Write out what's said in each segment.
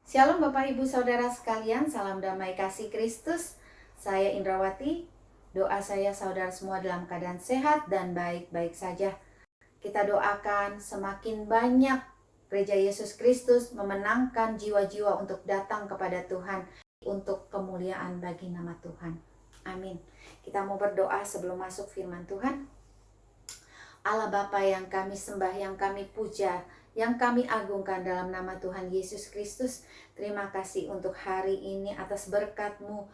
Shalom Bapak Ibu Saudara sekalian, salam damai kasih Kristus. Saya Indrawati, doa saya saudara semua dalam keadaan sehat dan baik-baik saja. Kita doakan semakin banyak Gereja Yesus Kristus memenangkan jiwa-jiwa untuk datang kepada Tuhan, untuk kemuliaan bagi nama Tuhan. Amin. Kita mau berdoa sebelum masuk firman Tuhan. Allah Bapa yang kami sembah, yang kami puja, yang kami agungkan dalam nama Tuhan Yesus Kristus. Terima kasih untuk hari ini atas berkat-Mu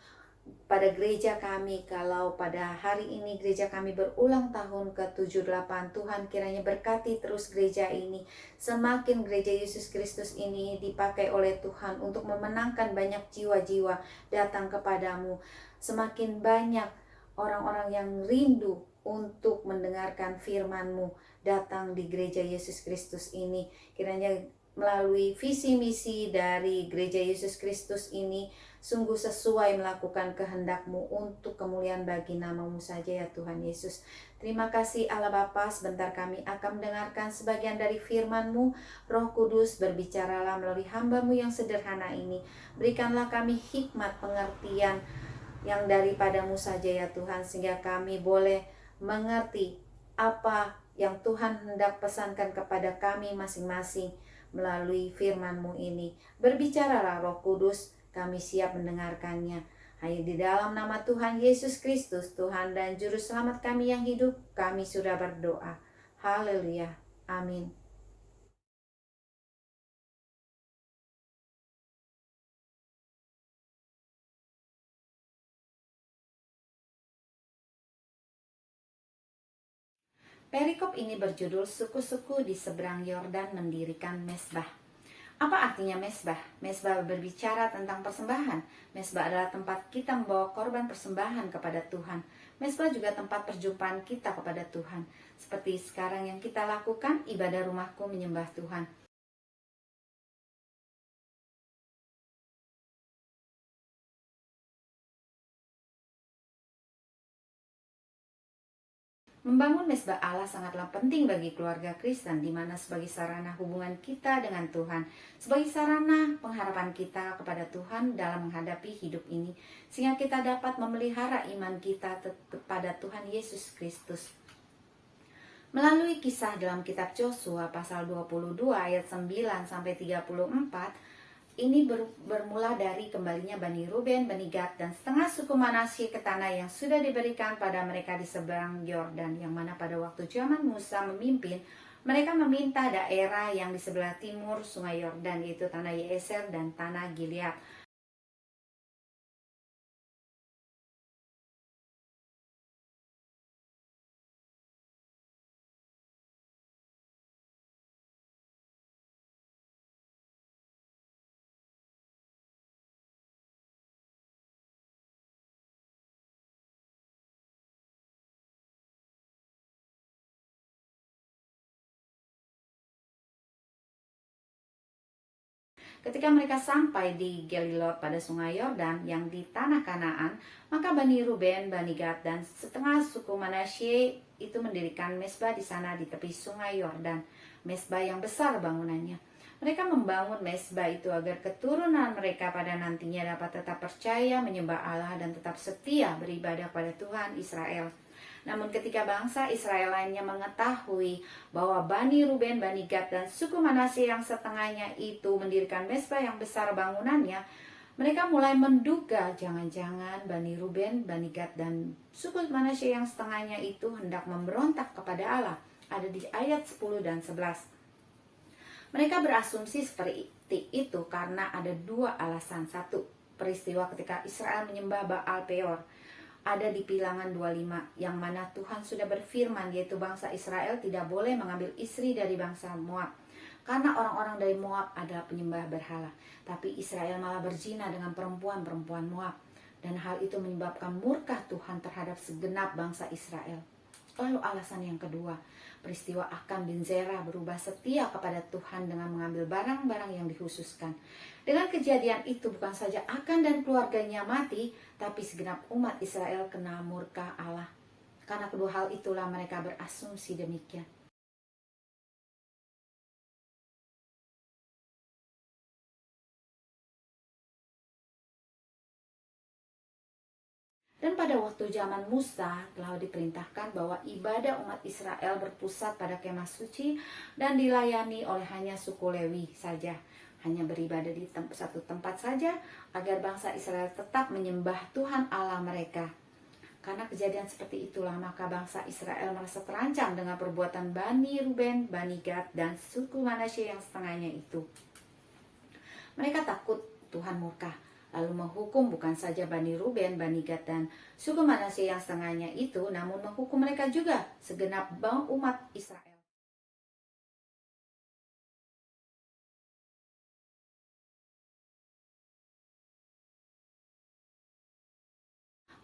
pada gereja kami. Kalau pada hari ini gereja kami berulang tahun ke-78, Tuhan kiranya berkati terus gereja ini. Semakin gereja Yesus Kristus ini dipakai oleh Tuhan untuk memenangkan banyak jiwa-jiwa datang kepadamu. Semakin banyak orang-orang yang rindu untuk mendengarkan firman-Mu datang di gereja Yesus Kristus ini. Kiranya melalui visi misi dari gereja Yesus Kristus ini sungguh sesuai melakukan kehendak-Mu untuk kemuliaan bagi nama-Mu saja ya Tuhan Yesus. Terima kasih Allah Bapa, sebentar kami akan mendengarkan sebagian dari firman-Mu. Roh Kudus berbicaralah melalui hamba-Mu yang sederhana ini. Berikanlah kami hikmat pengertian yang daripadamu saja ya Tuhan, sehingga kami boleh mengerti apa yang Tuhan hendak pesankan kepada kami masing-masing melalui firman-Mu ini. Berbicaralah Roh Kudus, kami siap mendengarkannya. Hanya di dalam nama Tuhan Yesus Kristus, Tuhan dan Juru Selamat kami yang hidup, kami sudah berdoa. Haleluya. Amin. Perikop ini berjudul suku-suku di seberang Yordan mendirikan mezbah. Apa artinya mezbah? Mezbah berbicara tentang persembahan. Mezbah adalah tempat kita membawa korban persembahan kepada Tuhan. Mezbah juga tempat perjumpaan kita kepada Tuhan. Seperti sekarang yang kita lakukan, ibadah rumahku menyembah Tuhan. Membangun mezbah Allah sangatlah penting bagi keluarga Kristen, di mana sebagai sarana hubungan kita dengan Tuhan, sebagai sarana pengharapan kita kepada Tuhan dalam menghadapi hidup ini, sehingga kita dapat memelihara iman kita kepada Tuhan Yesus Kristus. Melalui kisah dalam kitab Yosua pasal 22 ayat 9 sampai 34, ini bermula dari kembalinya Bani Ruben, Bani Gad, dan setengah suku Manasye ke tanah yang sudah diberikan pada mereka di seberang Yordan, yang mana pada waktu zaman Musa memimpin, mereka meminta daerah yang di sebelah timur sungai Yordan, yaitu tanah Yeser dan tanah Gilead. Ketika mereka sampai di Gelilot pada sungai Yordan yang di tanah Kanaan, maka Bani Ruben, Bani Gad, dan setengah suku Manasye itu mendirikan mezbah di sana di tepi sungai Yordan. Mezbah yang besar bangunannya. Mereka membangun mezbah itu agar keturunan mereka pada nantinya dapat tetap percaya menyembah Allah dan tetap setia beribadah pada Tuhan Israel. Namun ketika bangsa Israel lainnya mengetahui bahwa Bani Ruben, Bani Gad, dan suku Manasye yang setengahnya itu mendirikan mezbah yang besar bangunannya, mereka mulai menduga jangan-jangan Bani Ruben, Bani Gad, dan suku Manasye yang setengahnya itu hendak memberontak kepada Allah. Ada di ayat 10 dan 11. Mereka berasumsi seperti itu karena ada dua alasan. Satu, peristiwa ketika Israel menyembah Baal Peor. Ada di Bilangan 25, yang mana Tuhan sudah berfirman, yaitu bangsa Israel tidak boleh mengambil istri dari bangsa Moab, karena orang-orang dari Moab adalah penyembah berhala. Tapi Israel malah berzina dengan perempuan-perempuan Moab, dan hal itu menyebabkan murka Tuhan terhadap segenap bangsa Israel. Lalu alasan yang kedua, peristiwa Akan bin Zerah berubah setia kepada Tuhan dengan mengambil barang-barang yang dikhususkan. Dengan kejadian itu bukan saja Akan dan keluarganya mati, tapi segenap umat Israel kena murka Allah. Karena kedua hal itulah mereka berasumsi demikian. Dan pada waktu zaman Musa telah diperintahkan bahwa ibadah umat Israel berpusat pada kemah suci dan dilayani oleh hanya suku Lewi saja. Hanya beribadah di satu tempat saja agar bangsa Israel tetap menyembah Tuhan Allah mereka. Karena kejadian seperti itulah maka bangsa Israel merasa terancam dengan perbuatan Bani Ruben, Bani Gad, dan suku Manasye yang setengahnya itu. Mereka takut Tuhan murka, lalu menghukum bukan saja Bani Ruben, Bani Gad, dan suku Manasye yang setengahnya itu, namun menghukum mereka juga, segenap umat Israel.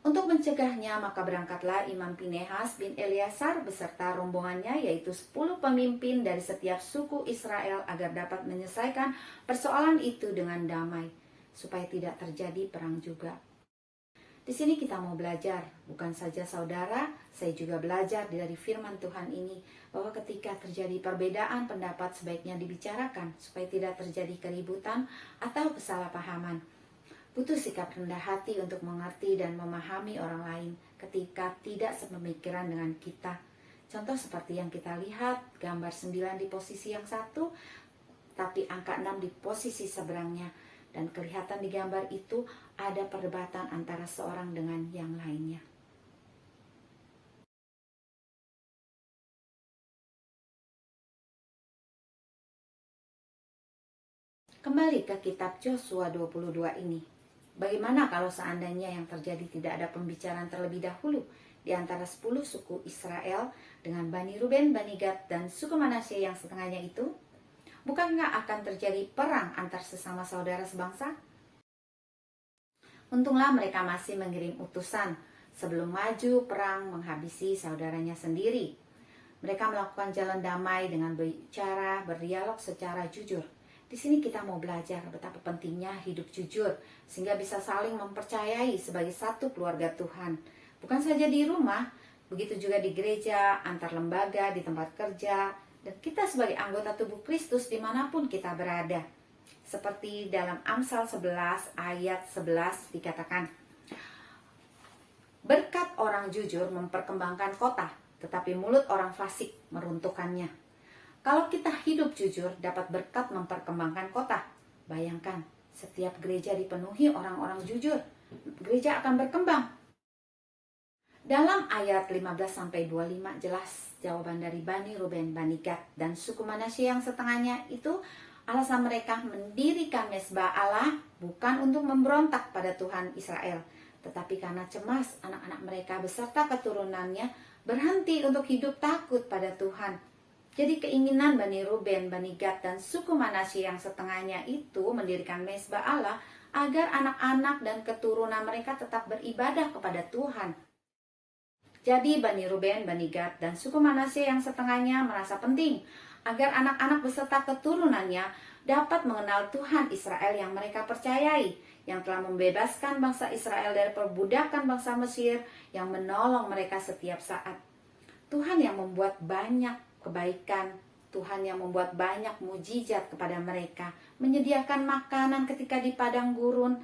Untuk mencegahnya, maka berangkatlah Imam Pinehas bin Eleazar beserta rombongannya, yaitu 10 pemimpin dari setiap suku Israel agar dapat menyelesaikan persoalan itu dengan damai, supaya tidak terjadi perang juga. Di sini kita mau belajar, bukan saja saudara, saya juga belajar dari firman Tuhan ini, bahwa ketika terjadi perbedaan pendapat sebaiknya dibicarakan, supaya tidak terjadi keributan atau kesalahpahaman. Butuh sikap rendah hati untuk mengerti dan memahami orang lain ketika tidak sepemikiran dengan kita. Contoh seperti yang kita lihat, gambar 9 di posisi yang satu, tapi angka 6 di posisi seberangnya. Dan kelihatan di gambar itu ada perdebatan antara seorang dengan yang lainnya. Kembali ke kitab Yosua 22 ini. Bagaimana kalau seandainya yang terjadi tidak ada pembicaraan terlebih dahulu di antara 10 suku Israel dengan Bani Ruben, Bani Gad, dan suku Manasye yang setengahnya itu? Bukankah akan terjadi perang antar sesama saudara sebangsa? Untunglah mereka masih mengirim utusan sebelum maju perang menghabisi saudaranya sendiri. Mereka melakukan jalan damai dengan berbicara, berdialog secara jujur. Di sini kita mau belajar betapa pentingnya hidup jujur, sehingga bisa saling mempercayai sebagai satu keluarga Tuhan. Bukan saja di rumah, begitu juga di gereja, antar lembaga, di tempat kerja, dan kita sebagai anggota tubuh Kristus dimanapun kita berada. Seperti dalam Amsal 11 ayat 11 dikatakan, berkat orang jujur memperkembangkan kota, tetapi mulut orang fasik meruntuhkannya. Kalau kita hidup jujur dapat berkat memperkembangkan kota. Bayangkan, setiap gereja dipenuhi orang-orang jujur, gereja akan berkembang. Dalam ayat 15-25 jelas jawaban dari Bani Ruben, Bani Gad, dan suku Manasye yang setengahnya itu. Alasan mereka mendirikan mezbah Allah bukan untuk memberontak pada Tuhan Israel, tetapi karena cemas anak-anak mereka beserta keturunannya berhenti untuk hidup takut pada Tuhan. Jadi keinginan Bani Ruben, Bani Gad, dan suku Manasye yang setengahnya itu mendirikan mezbah Allah agar anak-anak dan keturunan mereka tetap beribadah kepada Tuhan. Jadi Bani Ruben, Bani Gad, dan suku Manasye yang setengahnya merasa penting agar anak-anak beserta keturunannya dapat mengenal Tuhan Israel yang mereka percayai, yang telah membebaskan bangsa Israel dari perbudakan bangsa Mesir, yang menolong mereka setiap saat. Tuhan yang membuat banyak kebaikan, Tuhan yang membuat banyak mujizat kepada mereka, menyediakan makanan ketika di padang gurun,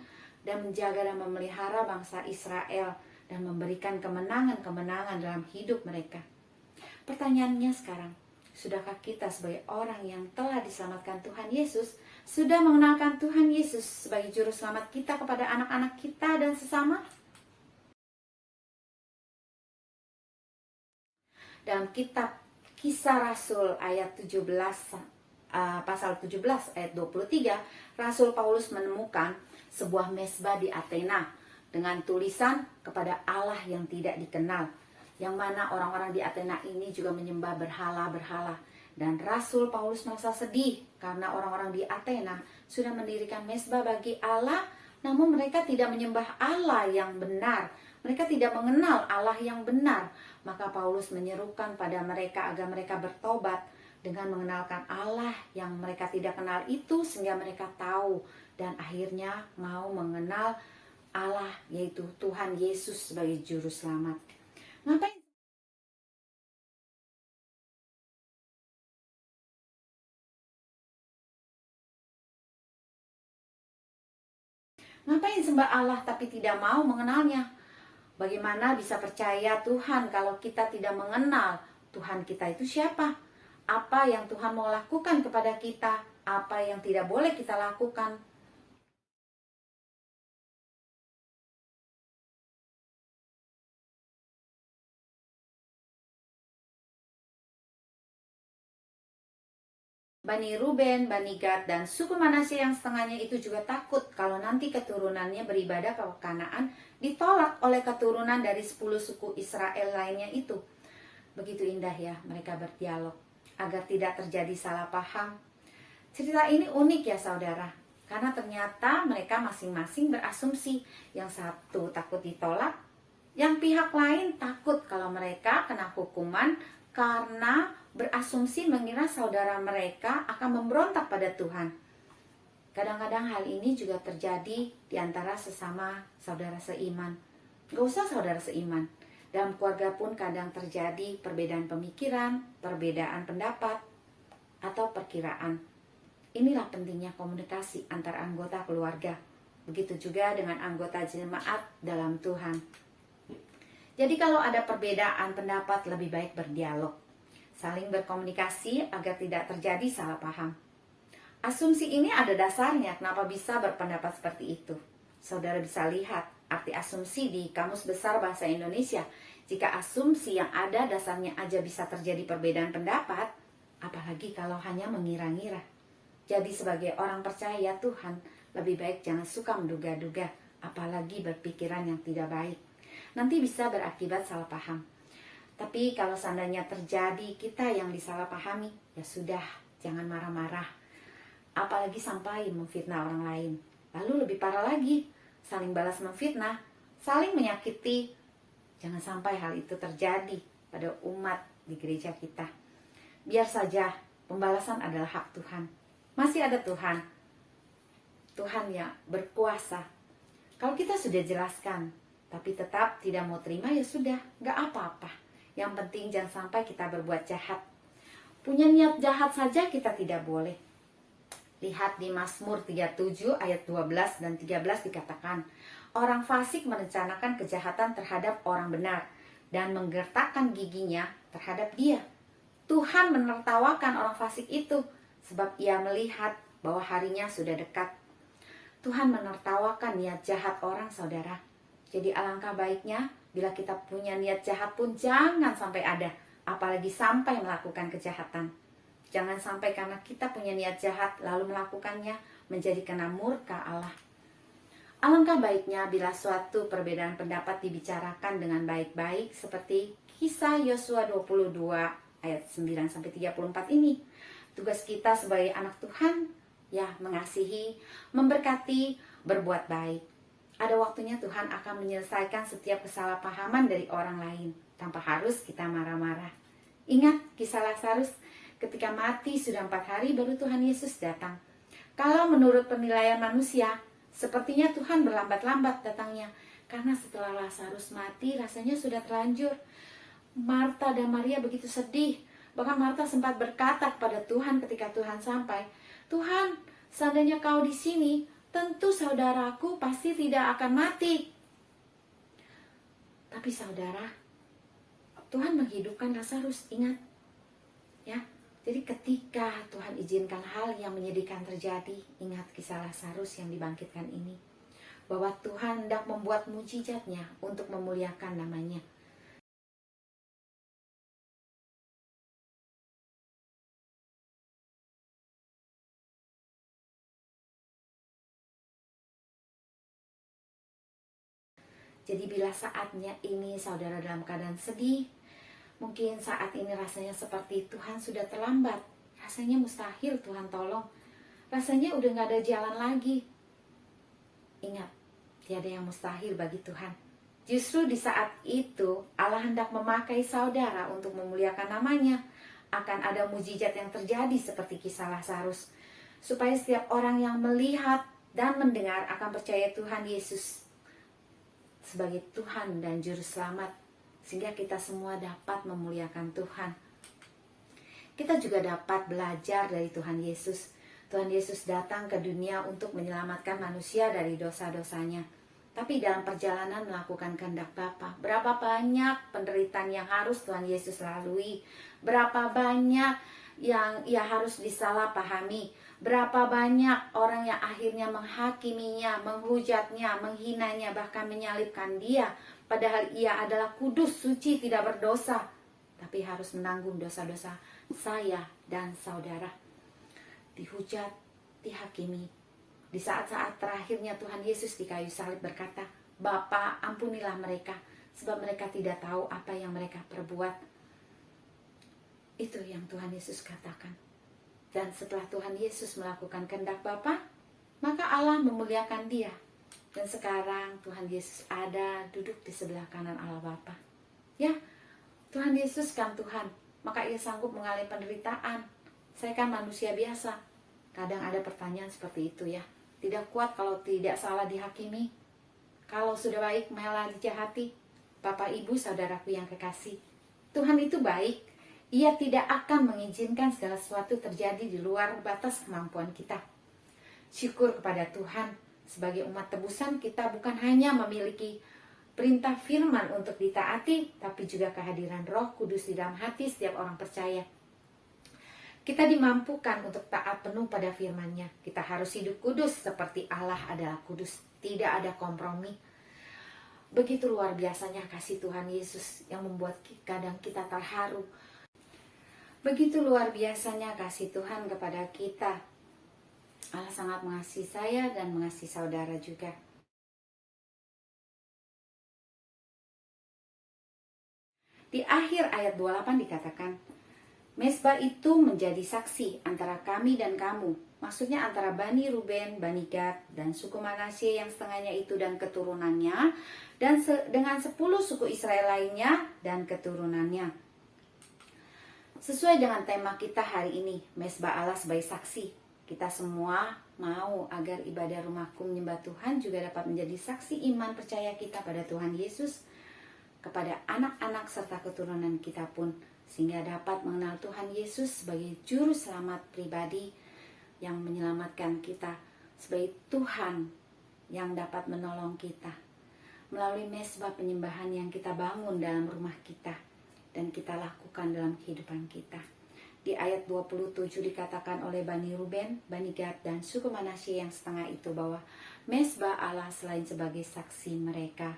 dan menjaga dan memelihara bangsa Israel, dan memberikan kemenangan-kemenangan dalam hidup mereka. Pertanyaannya sekarang, sudahkah kita sebagai orang yang telah diselamatkan Tuhan Yesus, sudah mengenalkan Tuhan Yesus sebagai juru selamat kita kepada anak-anak kita dan sesama? Dalam kitab Kisah Rasul ayat 17, pasal 17 ayat 23, Rasul Paulus menemukan sebuah mezbah di Athena dengan tulisan kepada Allah yang tidak dikenal, yang mana orang-orang di Athena ini juga menyembah berhala-berhala. Dan Rasul Paulus merasa sedih karena orang-orang di Athena sudah mendirikan mezbah bagi Allah, namun mereka tidak menyembah Allah yang benar. Mereka tidak mengenal Allah yang benar. Maka Paulus menyerukan pada mereka agar mereka bertobat dengan mengenalkan Allah yang mereka tidak kenal itu, sehingga mereka tahu dan akhirnya mau mengenal Allah, yaitu Tuhan Yesus sebagai juru selamat. Ngapain? Ngapain sembah Allah tapi tidak mau mengenalnya? Bagaimana bisa percaya Tuhan kalau kita tidak mengenal Tuhan kita itu siapa? Apa yang Tuhan mau lakukan kepada kita? Apa yang tidak boleh kita lakukan? Bani Ruben, Bani Gad, dan suku Manasye yang setengahnya itu juga takut kalau nanti keturunannya beribadah ke Kanaan ditolak oleh keturunan dari 10 suku Israel lainnya itu. Begitu indah ya mereka berdialog agar tidak terjadi salah paham. Cerita ini unik ya saudara, karena ternyata mereka masing-masing berasumsi. Yang satu takut ditolak, yang pihak lain takut kalau mereka kena hukuman karena berasumsi mengira saudara mereka akan memberontak pada Tuhan. Kadang-kadang hal ini juga terjadi di antara sesama saudara seiman. Gak usah saudara seiman. Dalam keluarga pun kadang terjadi perbedaan pemikiran, perbedaan pendapat, atau perkiraan. Inilah pentingnya komunikasi antar anggota keluarga. Begitu juga dengan anggota jemaat dalam Tuhan. Jadi kalau ada perbedaan pendapat, lebih baik berdialog. Saling berkomunikasi agar tidak terjadi salah paham. Asumsi ini ada dasarnya kenapa bisa berpendapat seperti itu. Saudara bisa lihat arti asumsi di Kamus Besar Bahasa Indonesia. Jika asumsi yang ada dasarnya aja bisa terjadi perbedaan pendapat, apalagi kalau hanya mengira-ngira. Jadi sebagai orang percaya Tuhan, lebih baik jangan suka menduga-duga, apalagi berpikiran yang tidak baik. Nanti bisa berakibat salah paham. Tapi kalau seandainya terjadi kita yang disalahpahami, ya sudah, jangan marah-marah. Apalagi sampai memfitnah orang lain. Lalu lebih parah lagi, saling balas memfitnah, saling menyakiti. Jangan sampai hal itu terjadi pada umat di gereja kita. Biar saja pembalasan adalah hak Tuhan. Masih ada Tuhan. Tuhan yang berkuasa. Kalau kita sudah jelaskan, tapi tetap tidak mau terima, ya sudah, gak apa-apa. Yang penting jangan sampai kita berbuat jahat. Punya niat jahat saja kita tidak boleh. Lihat di Mazmur 37 ayat 12 dan 13 dikatakan, orang fasik merencanakan kejahatan terhadap orang benar dan menggertakkan giginya terhadap dia. Tuhan menertawakan orang fasik itu sebab ia melihat bahwa harinya sudah dekat. Tuhan menertawakan niat jahat orang saudara. Jadi alangkah baiknya bila kita punya niat jahat pun jangan sampai ada, apalagi sampai melakukan kejahatan. Jangan sampai karena kita punya niat jahat lalu melakukannya menjadi kena murka Allah. Alangkah baiknya bila suatu perbedaan pendapat dibicarakan dengan baik-baik seperti kisah Yosua 22 ayat 9-34 ini. Tugas kita sebagai anak Tuhan ya mengasihi, memberkati, berbuat baik. Ada waktunya Tuhan akan menyelesaikan setiap kesalahpahaman dari orang lain tanpa harus kita marah-marah. Ingat kisah Lazarus, ketika mati sudah 4 hari baru Tuhan Yesus datang. Kalau menurut penilaian manusia, sepertinya Tuhan berlambat-lambat datangnya. Karena setelah Lazarus mati rasanya sudah terlanjur. Marta dan Maria begitu sedih. Bahkan Marta sempat berkata kepada Tuhan ketika Tuhan sampai, Tuhan, seandainya kau di sini, tentu saudaraku pasti tidak akan mati. Tapi saudara, Tuhan menghidupkan Lazarus, ingat. Ya, jadi ketika Tuhan izinkan hal yang menyedihkan terjadi, ingat kisah Lazarus yang dibangkitkan ini. Bahwa Tuhan hendak membuat mujizatnya untuk memuliakan namanya. Jadi bila saatnya ini saudara dalam keadaan sedih, mungkin saat ini rasanya seperti Tuhan sudah terlambat. Rasanya mustahil Tuhan tolong. Rasanya udah gak ada jalan lagi. Ingat, tiada yang mustahil bagi Tuhan. Justru di saat itu Allah hendak memakai saudara untuk memuliakan namanya. Akan ada mujizat yang terjadi seperti kisah Lazarus. Supaya setiap orang yang melihat dan mendengar akan percaya Tuhan Yesus sebagai Tuhan dan Juru Selamat, sehingga kita semua dapat memuliakan Tuhan. Kita juga dapat belajar dari Tuhan Yesus. Tuhan Yesus datang ke dunia untuk menyelamatkan manusia dari dosa-dosanya. tapi dalam perjalanan melakukan kehendak Bapa. Berapa banyak penderitaan yang harus Tuhan Yesus lalui, berapa banyak yang ia harus disalahpahami, berapa banyak orang yang akhirnya menghakiminya, menghujatnya, menghinanya, bahkan menyalibkan dia, padahal ia adalah kudus, suci, tidak berdosa, tapi harus menanggung dosa-dosa saya dan saudara. Dihujat, dihakimi. Di saat-saat terakhirnya Tuhan Yesus di kayu salib berkata, Bapa, ampunilah mereka, sebab mereka tidak tahu apa yang mereka perbuat. Itu yang Tuhan Yesus katakan. Dan setelah Tuhan Yesus melakukan kehendak Bapa, maka Allah memuliakan dia. Dan sekarang Tuhan Yesus ada duduk di sebelah kanan Allah Bapa. Ya, Tuhan Yesus kan Tuhan, maka ia sanggup mengalami penderitaan. Saya kan manusia biasa. Kadang ada pertanyaan seperti itu ya. Tidak kuat kalau tidak salah dihakimi. Kalau sudah baik malah dijahati. Bapak, Ibu, saudaraku yang kekasih, Tuhan itu baik. Ia tidak akan mengizinkan segala sesuatu terjadi di luar batas kemampuan kita. Syukur kepada Tuhan. Sebagai umat tebusan, kita bukan hanya memiliki perintah firman untuk ditaati, tapi juga kehadiran Roh Kudus di dalam hati setiap orang percaya. Kita dimampukan untuk taat penuh pada firman-Nya. Kita harus hidup kudus seperti Allah adalah kudus. Tidak ada kompromi. Begitu luar biasanya kasih Tuhan Yesus yang membuat kadang kita terharu. Begitu luar biasanya kasih Tuhan kepada kita. Allah sangat mengasihi saya dan mengasihi saudara juga. Di akhir ayat 28 dikatakan, Mesbah itu menjadi saksi antara kami dan kamu. Maksudnya antara Bani Ruben, Bani Gad, dan suku Manasye yang setengahnya itu dan keturunannya. Dan dengan 10 suku Israel lainnya dan keturunannya. Sesuai dengan tema kita hari ini, Mesbah Allah sebagai saksi. Kita semua mau agar ibadah rumahku menyembah Tuhan juga dapat menjadi saksi iman percaya kita pada Tuhan Yesus. Kepada anak-anak serta keturunan kita pun, sehingga dapat mengenal Tuhan Yesus sebagai juru selamat pribadi yang menyelamatkan kita, sebagai Tuhan yang dapat menolong kita melalui mesbah penyembahan yang kita bangun dalam rumah kita dan kita lakukan dalam kehidupan kita. Di ayat 27 dikatakan oleh Bani Ruben, Bani Gad, dan suku Manasye yang setengah itu bahwa mesbah Allah selain sebagai saksi mereka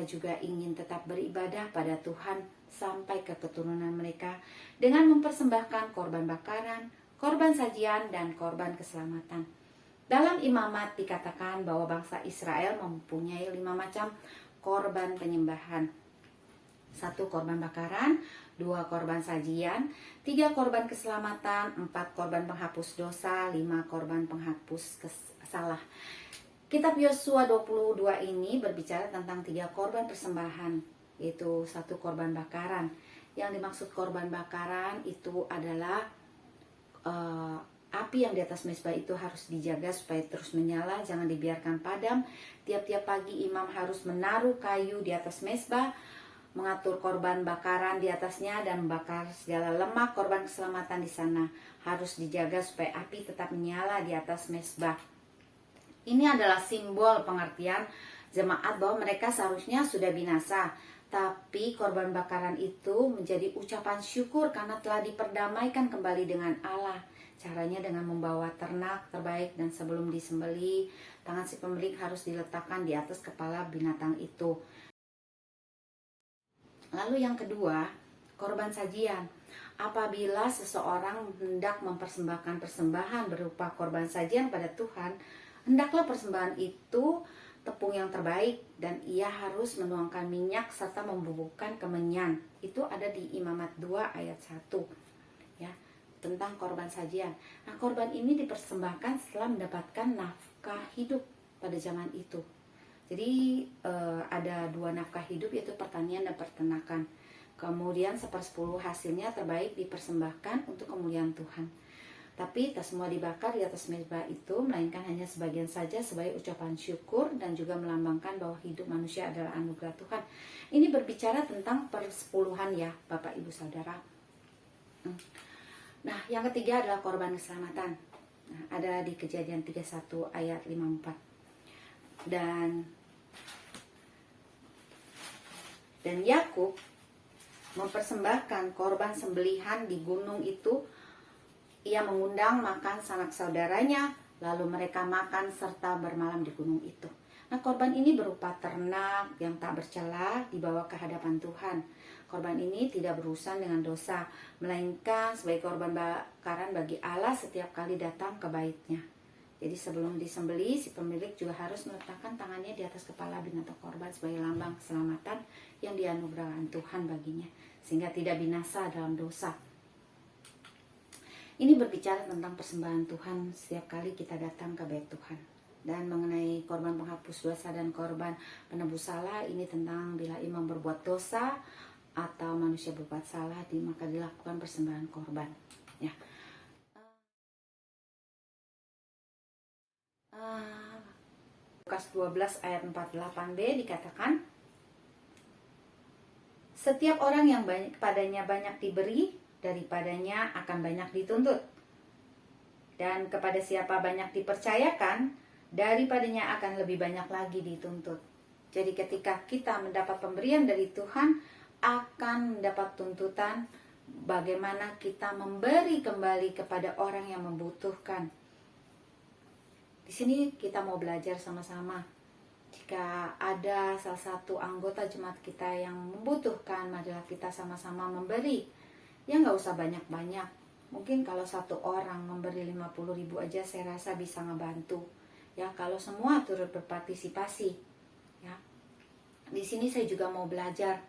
juga ingin tetap beribadah pada Tuhan sampai ke keturunan mereka dengan mempersembahkan korban bakaran, korban sajian, dan korban keselamatan. Dalam imamat dikatakan bahwa bangsa Israel mempunyai 5 macam korban penyembahan. 1 korban bakaran, 2 korban sajian, 3 korban keselamatan, 4 korban penghapus dosa, 5 korban penghapus salah. Kitab Yosua 22 ini berbicara tentang 3 korban persembahan, yaitu 1 korban bakaran. Yang dimaksud korban bakaran itu adalah api yang di atas mezbah itu harus dijaga supaya terus menyala, jangan dibiarkan padam. Tiap-tiap pagi imam harus menaruh kayu di atas mezbah, mengatur korban bakaran di atasnya dan membakar segala lemak korban keselamatan di sana. Harus dijaga supaya api tetap menyala di atas mezbah. Ini adalah simbol pengertian jemaat bahwa mereka seharusnya sudah binasa. Tapi korban bakaran itu menjadi ucapan syukur karena telah diperdamaikan kembali dengan Allah. Caranya dengan membawa ternak terbaik dan sebelum disembelih, tangan si pemilik harus diletakkan di atas kepala binatang itu. Lalu yang kedua, korban sajian. Apabila seseorang hendak mempersembahkan persembahan berupa korban sajian pada Tuhan, hendaklah persembahan itu tepung yang terbaik dan ia harus menuangkan minyak serta membubukkan kemenyan. Itu ada di Imamat 2 ayat 1 ya, tentang korban sajian. Nah, korban ini dipersembahkan setelah mendapatkan nafkah hidup pada zaman itu. Jadi ada 2 nafkah hidup, yaitu pertanian dan peternakan. Kemudian 1/10 hasilnya terbaik dipersembahkan untuk kemuliaan Tuhan. Tapi tak semua dibakar di atas mezbah itu, melainkan hanya sebagian saja sebagai ucapan syukur dan juga melambangkan bahwa hidup manusia adalah anugerah Tuhan. Ini berbicara tentang persepuluhan ya, Bapak Ibu Saudara. Nah, yang ketiga adalah korban keselamatan. Nah, ada di Kejadian 31 ayat 54. Dan Dan Yakub mempersembahkan korban sembelihan di gunung itu. Ia mengundang makan sanak saudaranya, lalu mereka makan serta bermalam di gunung itu. Nah, korban ini berupa ternak yang tak bercela dibawa ke hadapan Tuhan. Korban ini tidak berurusan dengan dosa, melainkan sebagai korban bakaran bagi Allah setiap kali datang ke baitnya. Jadi sebelum disembelih, si pemilik juga harus meletakkan tangannya di atas kepala binatang korban sebagai lambang keselamatan yang dianugerahkan Tuhan baginya, sehingga tidak binasa dalam dosa. Ini berbicara tentang persembahan Tuhan setiap kali kita datang ke bait Tuhan. Dan mengenai korban penghapus dosa dan korban penebus salah, ini tentang bila imam berbuat dosa atau manusia berbuat salah, maka dilakukan persembahan korban. Ya. Lukas 12 ayat 48b dikatakan, setiap orang yang kepadanya banyak diberi, daripadanya akan banyak dituntut. Dan kepada siapa banyak dipercayakan, daripadanya akan lebih banyak lagi dituntut. Jadi ketika kita mendapat pemberian dari Tuhan, akan mendapat tuntutan bagaimana kita memberi kembali kepada orang yang membutuhkan. Di sini kita mau belajar sama-sama. Jika ada salah satu anggota jemaat kita yang membutuhkan, marilah kita sama-sama memberi. Ya nggak usah banyak-banyak. Mungkin kalau satu orang memberi 50.000 aja saya rasa bisa ngebantu. Ya kalau semua turut berpartisipasi. Ya. Di sini saya juga mau belajar.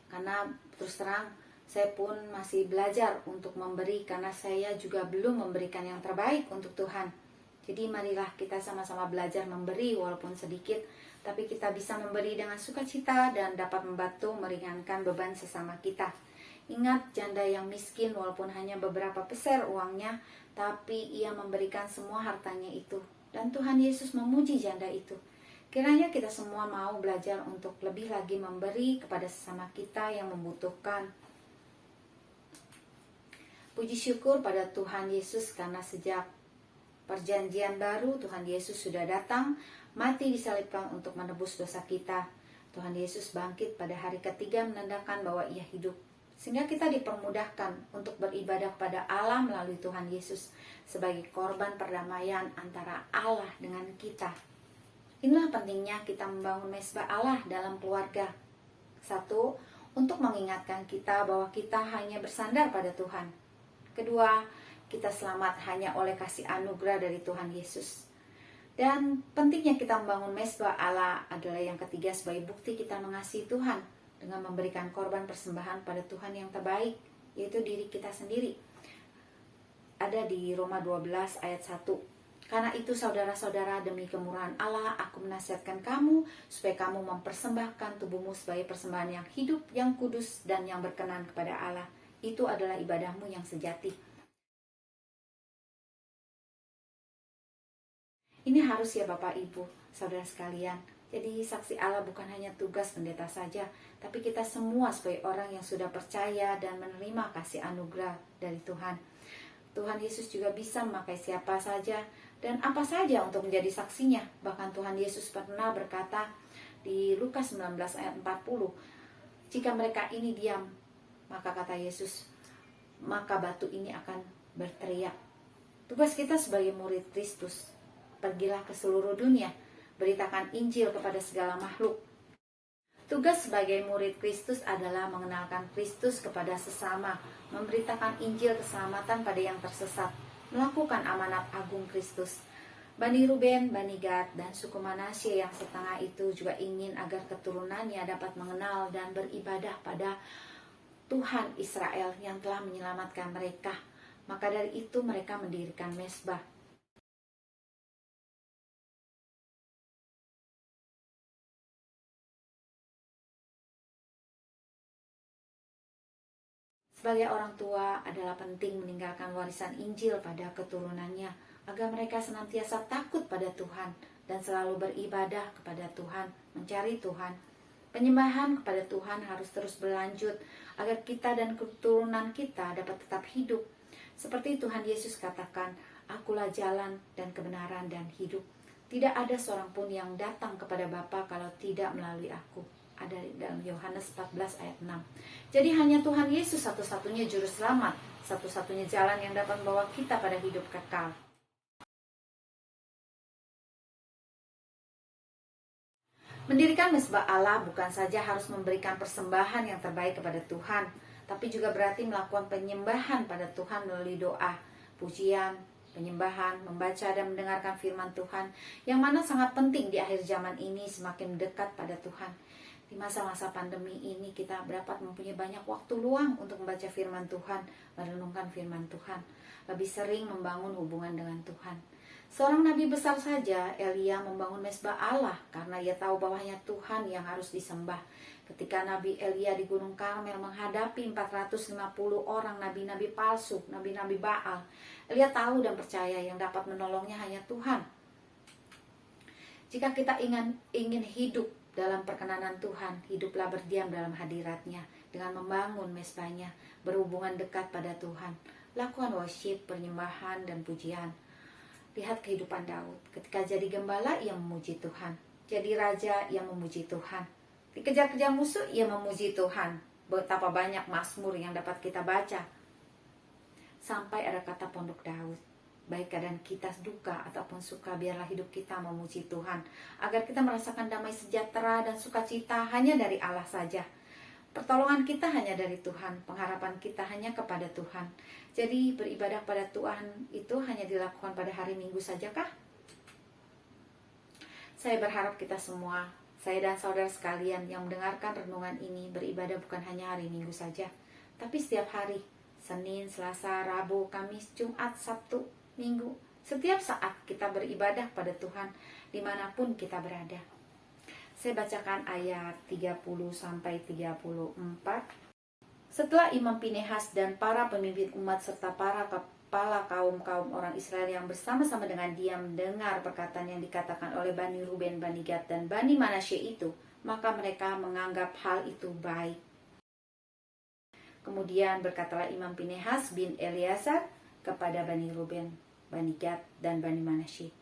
Karena terus terang saya pun masih belajar untuk memberi. Karena saya juga belum memberikan yang terbaik untuk Tuhan. Jadi marilah kita sama-sama belajar memberi walaupun sedikit. Tapi kita bisa memberi dengan sukacita dan dapat membantu meringankan beban sesama kita. Ingat, janda yang miskin walaupun hanya beberapa peser uangnya, tapi ia memberikan semua hartanya itu. Dan Tuhan Yesus memuji janda itu. Kiranya kita semua mau belajar untuk lebih lagi memberi kepada sesama kita yang membutuhkan. Puji syukur pada Tuhan Yesus karena sejak perjanjian baru Tuhan Yesus sudah datang, mati disalibkan untuk menebus dosa kita. Tuhan Yesus bangkit pada hari ketiga menandakan bahwa ia hidup. Sehingga kita dipermudahkan untuk beribadah pada Allah melalui Tuhan Yesus sebagai korban perdamaian antara Allah dengan kita. Inilah pentingnya kita membangun mezbah Allah dalam keluarga. Satu, untuk mengingatkan kita bahwa kita hanya bersandar pada Tuhan. Kedua, kita selamat hanya oleh kasih anugerah dari Tuhan Yesus. Dan pentingnya kita membangun mezbah Allah adalah yang ketiga sebagai bukti kita mengasihi Tuhan dengan memberikan korban persembahan pada Tuhan yang terbaik, yaitu diri kita sendiri. Ada di Roma 12 ayat 1. Karena itu saudara-saudara, demi kemurahan Allah, aku menasihatkan kamu supaya kamu mempersembahkan tubuhmu sebagai persembahan yang hidup, yang kudus, dan yang berkenan kepada Allah. Itu adalah ibadahmu yang sejati. Ini harus ya Bapak Ibu, saudara sekalian. Jadi saksi Allah bukan hanya tugas pendeta saja, tapi kita semua sebagai orang yang sudah percaya dan menerima kasih anugerah dari Tuhan. Tuhan Yesus juga bisa memakai siapa saja dan apa saja untuk menjadi saksinya. Bahkan Tuhan Yesus pernah berkata di Lukas 19 ayat 40, jika mereka ini diam, maka kata Yesus, maka batu ini akan berteriak. Tugas kita sebagai murid Kristus, pergilah ke seluruh dunia, beritakan Injil kepada segala makhluk. Tugas sebagai murid Kristus adalah mengenalkan Kristus kepada sesama, memberitakan Injil keselamatan pada yang tersesat, melakukan amanat agung Kristus. Bani Ruben, Bani Gad, dan suku Manasye yang setengah itu juga ingin agar keturunannya dapat mengenal dan beribadah pada Tuhan Israel yang telah menyelamatkan mereka. Maka dari itu mereka mendirikan mezbah. Sebagai orang tua adalah penting meninggalkan warisan Injil pada keturunannya agar mereka senantiasa takut pada Tuhan dan selalu beribadah kepada Tuhan, mencari Tuhan. Penyembahan kepada Tuhan harus terus berlanjut agar kita dan keturunan kita dapat tetap hidup. Seperti Tuhan Yesus katakan, akulah jalan dan kebenaran dan hidup. Tidak ada seorang pun yang datang kepada Bapa kalau tidak melalui aku. ada di dalam Yohanes 14 ayat 6. Jadi hanya Tuhan Yesus satu-satunya juru selamat, satu-satunya jalan yang dapat membawa kita pada hidup kekal. Mendirikan mezbah Allah bukan saja harus memberikan persembahan yang terbaik kepada Tuhan, tapi juga berarti melakukan penyembahan pada Tuhan melalui doa, pujian, penyembahan, membaca dan mendengarkan firman Tuhan, yang mana sangat penting di akhir zaman ini semakin dekat pada Tuhan. Di masa-masa pandemi ini kita dapat mempunyai banyak waktu luang untuk membaca firman Tuhan, merenungkan firman Tuhan, lebih sering membangun hubungan dengan Tuhan. Seorang nabi besar saja, Elia, membangun mezbah Allah karena ia tahu bahwa hanya Tuhan yang harus disembah. Ketika Nabi Elia di Gunung Karmel menghadapi 450 orang nabi-nabi palsu, nabi-nabi Baal, Elia tahu dan percaya yang dapat menolongnya hanya Tuhan. Jika kita ingin hidup dalam perkenanan Tuhan, hiduplah berdiam dalam hadiratnya dengan membangun mezbahnya, berhubungan dekat pada Tuhan. Lakukan worship, penyembahan, dan pujian. Lihat kehidupan Daud. Ketika jadi gembala, ia memuji Tuhan. Jadi raja, ia memuji Tuhan. Dikejar-kejar musuh, ia memuji Tuhan. Betapa banyak mazmur yang dapat kita baca. Sampai ada kata pondok Daud. Baik keadaan kita duka ataupun suka, biarlah hidup kita memuji Tuhan. Agar kita merasakan damai sejahtera dan sukacita hanya dari Allah saja. Pertolongan kita hanya dari Tuhan, pengharapan kita hanya kepada Tuhan. Jadi beribadah pada Tuhan itu hanya dilakukan pada hari Minggu sajakah? Saya berharap kita semua, saya dan saudara sekalian yang mendengarkan renungan ini beribadah bukan hanya hari Minggu saja, tapi setiap hari, Senin, Selasa, Rabu, Kamis, Jumat, Sabtu, Minggu. Setiap saat kita beribadah pada Tuhan dimanapun kita berada. Saya bacakan ayat 30-34. Setelah Imam Pinehas dan para pemimpin umat serta para kepala kaum-kaum orang Israel yang bersama-sama dengan dia mendengar perkataan yang dikatakan oleh Bani Ruben, Bani Gad, dan Bani Manasye itu, maka mereka menganggap hal itu baik. Kemudian berkatalah Imam Pinehas bin Eleazar kepada Bani Ruben, Bani Gad, dan Bani Manasye,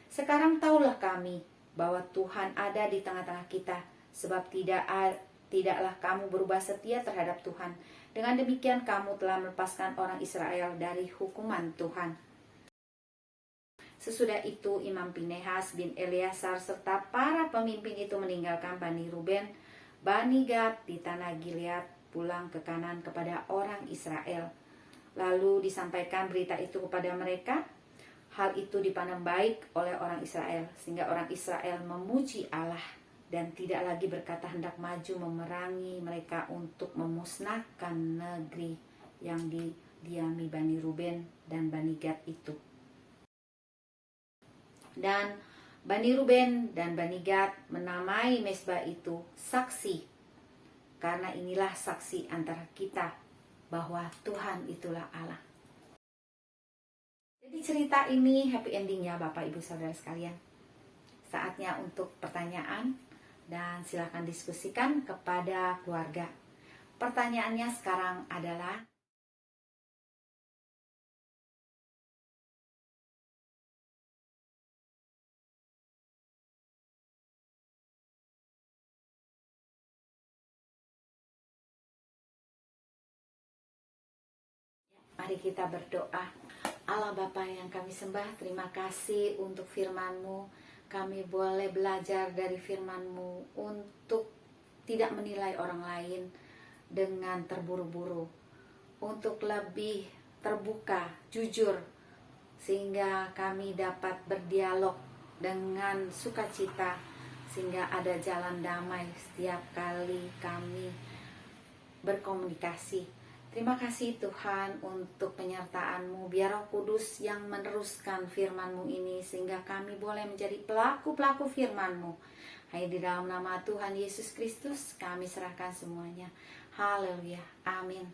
sekarang taulah kami bahwa Tuhan ada di tengah-tengah kita, sebab tidaklah kamu berubah setia terhadap Tuhan. Dengan demikian kamu telah melepaskan orang Israel dari hukuman Tuhan. Sesudah itu Imam Pinehas bin Eleazar serta para pemimpin itu meninggalkan Bani Ruben, Bani Gad di tanah Gilead, pulang ke Kanan kepada orang Israel. Lalu disampaikan berita itu kepada mereka. Hal itu dipandang baik oleh orang Israel, sehingga orang Israel memuji Allah dan tidak lagi berkata hendak maju memerangi mereka untuk memusnahkan negeri yang didiami Bani Ruben dan Bani Gad itu. Dan Bani Ruben dan Bani Gad menamai mezbah itu saksi, karena inilah saksi antara kita bahwa Tuhan itulah Allah. Jadi cerita ini happy ending ya Bapak Ibu Saudara sekalian. Saatnya untuk pertanyaan dan silakan diskusikan kepada keluarga. Pertanyaannya sekarang adalah, mari kita berdoa. Allah Bapa yang kami sembah, terima kasih untuk firman-Mu. Kami boleh belajar dari firman-Mu untuk tidak menilai orang lain dengan terburu-buru, untuk lebih terbuka, jujur, sehingga kami dapat berdialog dengan sukacita, sehingga ada jalan damai setiap kali kami berkomunikasi. Terima kasih Tuhan untuk penyertaan-Mu. Biar Roh Kudus yang meneruskan firman-Mu ini, sehingga kami boleh menjadi pelaku-pelaku firman-Mu. Hanya di dalam nama Tuhan Yesus Kristus kami serahkan semuanya. Haleluya. Amin.